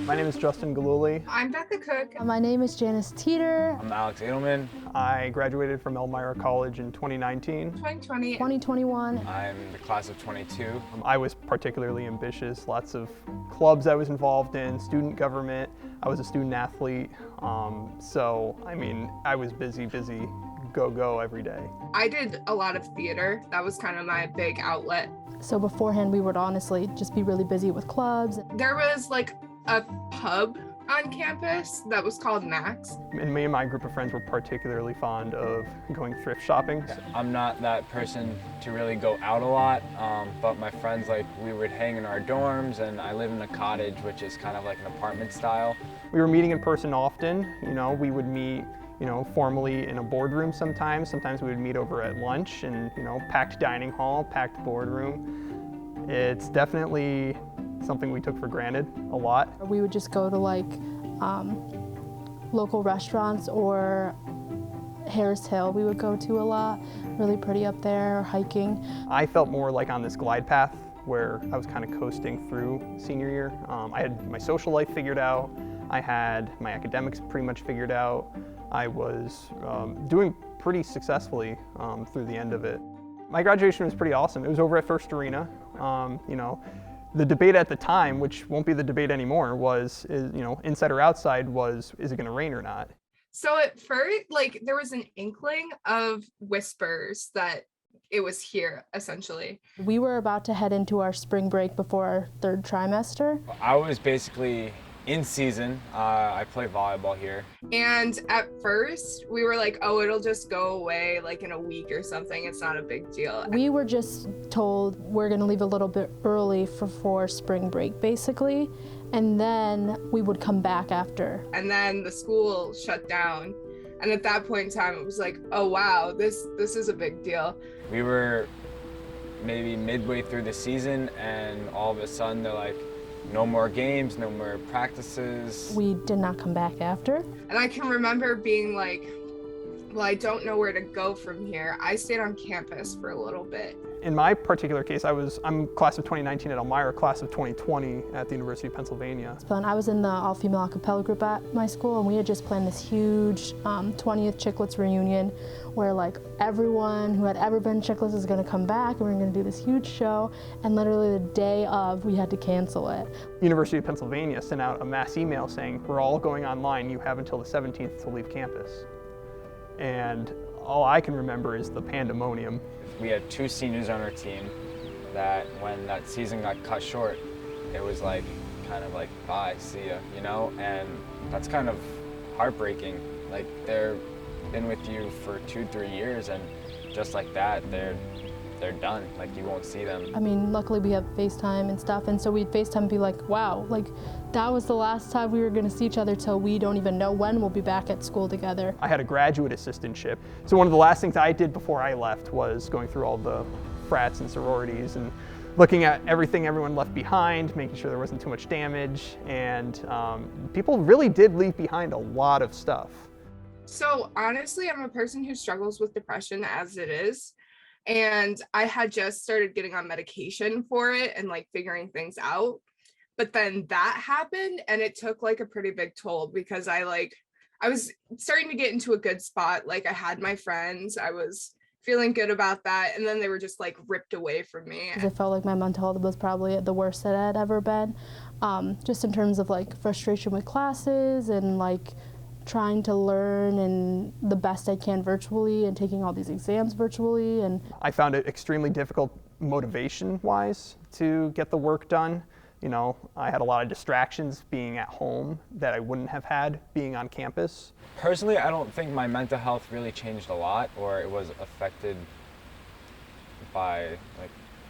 My name is Justin Galuli. I'm Becca Cook. My name is Janice Teeter. I'm Alex Edelman. I graduated from Elmira College in 2019. 2020. 2021. I'm the class of 22. I was particularly ambitious, lots of clubs I was involved in, student government. I was a student athlete. I was busy, go every day. I did a lot of theater. That was kind of my big outlet. So beforehand, we would honestly just be really busy with clubs. There was like a pub on campus that was called Max. And me and my group of friends were particularly fond of going thrift shopping. I'm not that person to really go out a lot, but my friends, we would hang in our dorms, and I live in a cottage, which is kind of like an apartment style. We were meeting in person often. We would meet formally in a boardroom sometimes. Sometimes we would meet over at lunch and, packed dining hall, packed boardroom. It's definitely something we took for granted a lot. We would just go to local restaurants, or Harris Hill we would go to a lot, really pretty up there, or hiking. I felt more like on this glide path where I was kind of coasting through senior year. I had my social life figured out. I had my academics pretty much figured out. I was doing pretty successfully through the end of it. My graduation was pretty awesome. It was over at First Arena. The debate at the time, which won't be the debate anymore, was, inside or outside, is it going to rain or not? So at first, there was an inkling of whispers that it was here, essentially. We were about to head into our spring break before our third trimester. I was basically in season. I play volleyball here. And at first, we were like, oh, it'll just go away in a week or something. It's not a big deal. We were just told we're going to leave a little bit early for spring break, basically, and then we would come back after. And then the school shut down. And at that point in time, it was like, oh, wow, this is a big deal. We were maybe midway through the season, and all of a sudden they're like, no more games, no more practices. We did not come back after. And I can remember being like, well, I don't know where to go from here. I stayed on campus for a little bit. In my particular case, I'm class of 2019 at Elmira, class of 2020 at the University of Pennsylvania. It's fun. I was in the all-female a cappella group at my school, and we had just planned this huge 20th Chicklets reunion where everyone who had ever been Chicklets is going to come back, and we were going to do this huge show, and literally the day of, we had to cancel it. University of Pennsylvania sent out a mass email saying, we're all going online, you have until the 17th to leave campus. And all I can remember is the pandemonium. We had two seniors on our team that when that season got cut short, it was bye, see ya, and that's kind of heartbreaking. They've been with you for 2-3 years, and just like that, they're done. You won't see them. I mean, luckily we have FaceTime and stuff, and so we'd FaceTime and be like, wow, that was the last time we were going to see each other till we don't even know when we'll be back at school together. I had a graduate assistantship, so one of the last things I did before I left was going through all the frats and sororities and looking at everything everyone left behind, making sure there wasn't too much damage, and people really did leave behind a lot of stuff. So honestly, I'm a person who struggles with depression as it is. And I had just started getting on medication for it and figuring things out. But then that happened, and it took a pretty big toll because I was starting to get into a good spot. I had my friends, I was feeling good about that. And then they were just ripped away from me. I felt like my mental health was probably the worst that it had ever been. Just in terms of frustration with classes and trying to learn and the best I can virtually and taking all these exams virtually. And I found it extremely difficult motivation-wise to get the work done. I had a lot of distractions being at home that I wouldn't have had being on campus. Personally, I don't think my mental health really changed a lot, or it was affected by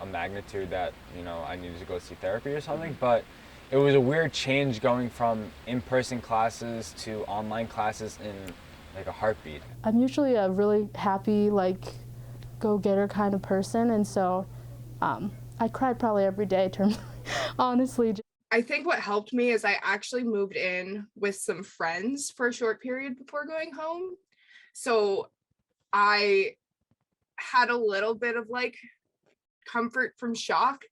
a magnitude that, I needed to go see therapy or something, but it was a weird change going from in-person classes to online classes in a heartbeat. I'm usually a really happy, go-getter kind of person, and so I cried probably every day, honestly. I think what helped me is I actually moved in with some friends for a short period before going home. So I had a little bit of comfort from shock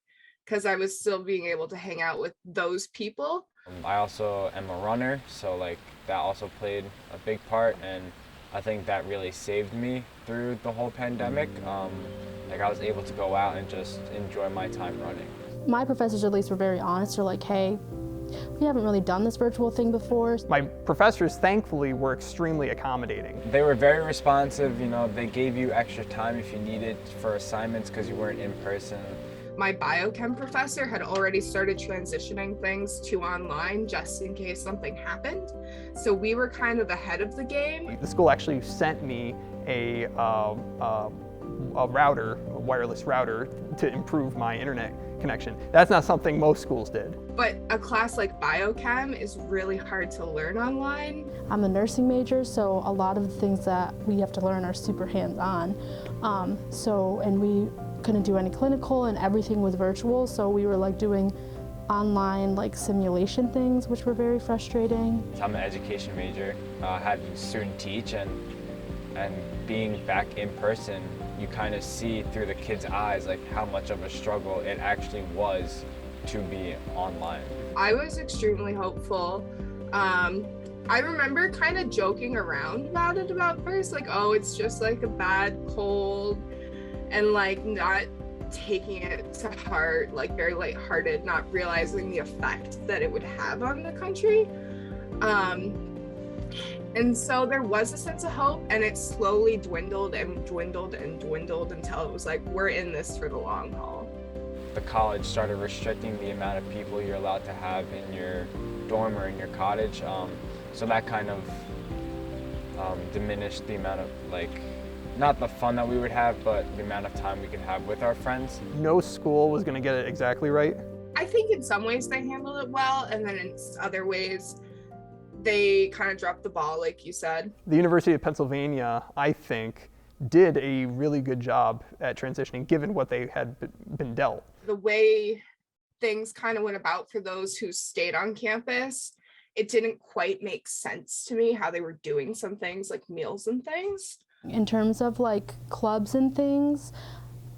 because I was still being able to hang out with those people. I also am a runner, so like that also played a big part, and I think that really saved me through the whole pandemic. Like I was able to go out and just enjoy my time running. My professors at least were very honest. They're like, hey, we haven't really done this virtual thing before. My professors, thankfully, were extremely accommodating. They were very responsive, you know, they gave you extra time if you needed for assignments because you weren't in person. My biochem professor had already started transitioning things to online just in case something happened. So we were kind of ahead of the game. The school actually sent me a router, a wireless router, to improve my internet connection. That's not something most schools did. But a class like biochem is really hard to learn online. I'm a nursing major, so a lot of the things that we have to learn are super hands-on. And we couldn't do any clinical, and everything was virtual, so we were like doing online like simulation things, which were very frustrating. I'm an education major, had student teach, and being back in person, you kind of see through the kids' eyes like how much of a struggle it actually was to be online. I was extremely hopeful. I remember kind of joking around about it about first, like, oh, it's just like a bad cold, and like not taking it to heart, like very lighthearted, not realizing the effect that it would have on the country. And so there was a sense of hope, and it slowly dwindled and dwindled and dwindled until it was like, we're in this for the long haul. The college started restricting the amount of people you're allowed to have in your dorm or in your cottage. So that kind of diminished the amount of, like, not the fun that we would have, but the amount of time we could have with our friends. No school was going to get it exactly right. I think in some ways they handled it well, and then in other ways they kind of dropped the ball, like you said. The University of Pennsylvania, I think, did a really good job at transitioning given what they had been dealt. The way things kind of went about for those who stayed on campus, it didn't quite make sense to me how they were doing some things like meals and things. In terms of like clubs and things,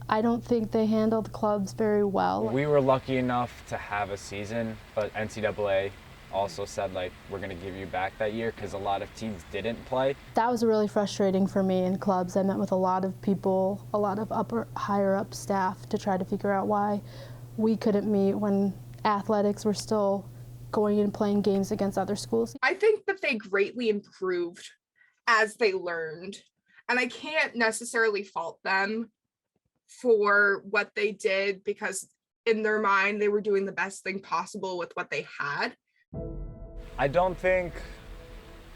I don't think they handled clubs very well. We were lucky enough to have a season, but NCAA also said like, we're gonna give you back that year because a lot of teams didn't play. That was really frustrating for me in clubs. I met with a lot of people, a lot of higher up staff to try to figure out why we couldn't meet when athletics were still going and playing games against other schools. I think that they greatly improved as they learned, and I can't necessarily fault them for what they did because in their mind they were doing the best thing possible with what they had. I don't think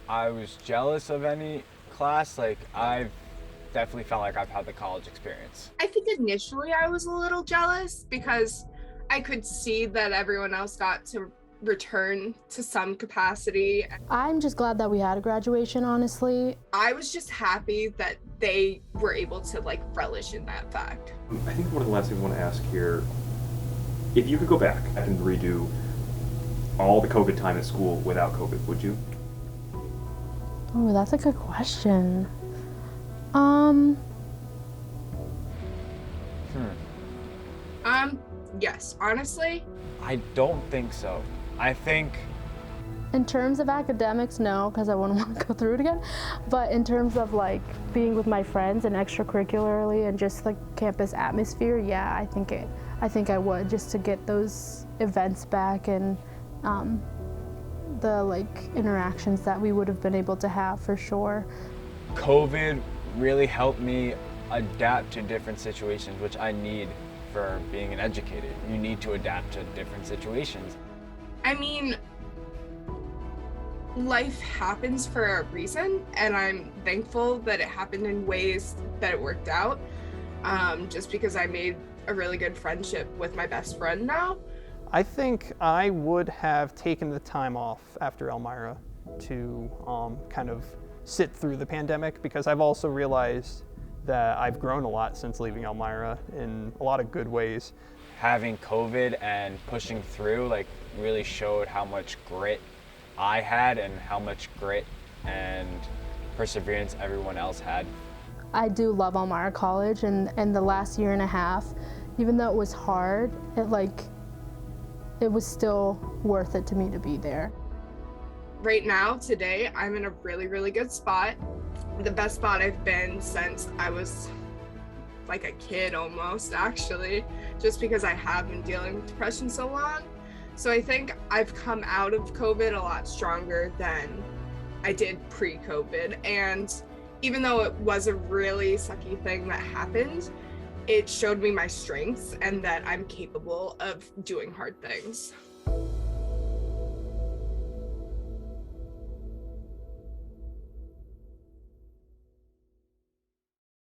I was jealous of any class. Like, I've definitely felt like I've had the college experience. I think initially I was a little jealous because I could see that everyone else got to return to some capacity. I'm just glad that we had a graduation, honestly. I was just happy that they were able to like relish in that fact. I think one of the last things I want to ask here, if you could go back and redo all the COVID time at school without COVID, would you? Oh, that's a good question. Yes, honestly. I don't think so. I think In terms of academics, no, because I wouldn't want to go through it again. But in terms of like being with my friends and extracurricularly and just like campus atmosphere, yeah, I think I would, just to get those events back and the like interactions that we would have been able to have for sure. COVID really helped me adapt to different situations, which I need for being an educator. You need to adapt to different situations. I mean, life happens for a reason, and I'm thankful that it happened in ways that it worked out. Just because I made a really good friendship with my best friend now. I think I would have taken the time off after Elmira to kind of sit through the pandemic, because I've also realized that I've grown a lot since leaving Elmira in a lot of good ways. Having COVID and pushing through like really showed how much grit I had and how much grit and perseverance everyone else had. I do love Elmira College, and the last year and a half, even though it was hard, it was still worth it to me to be there. Right now, today, I'm in a really, really good spot. The best spot I've been since I was like a kid almost, actually, just because I have been dealing with depression so long. So I think I've come out of COVID a lot stronger than I did pre-COVID. And even though it was a really sucky thing that happened, it showed me my strengths and that I'm capable of doing hard things.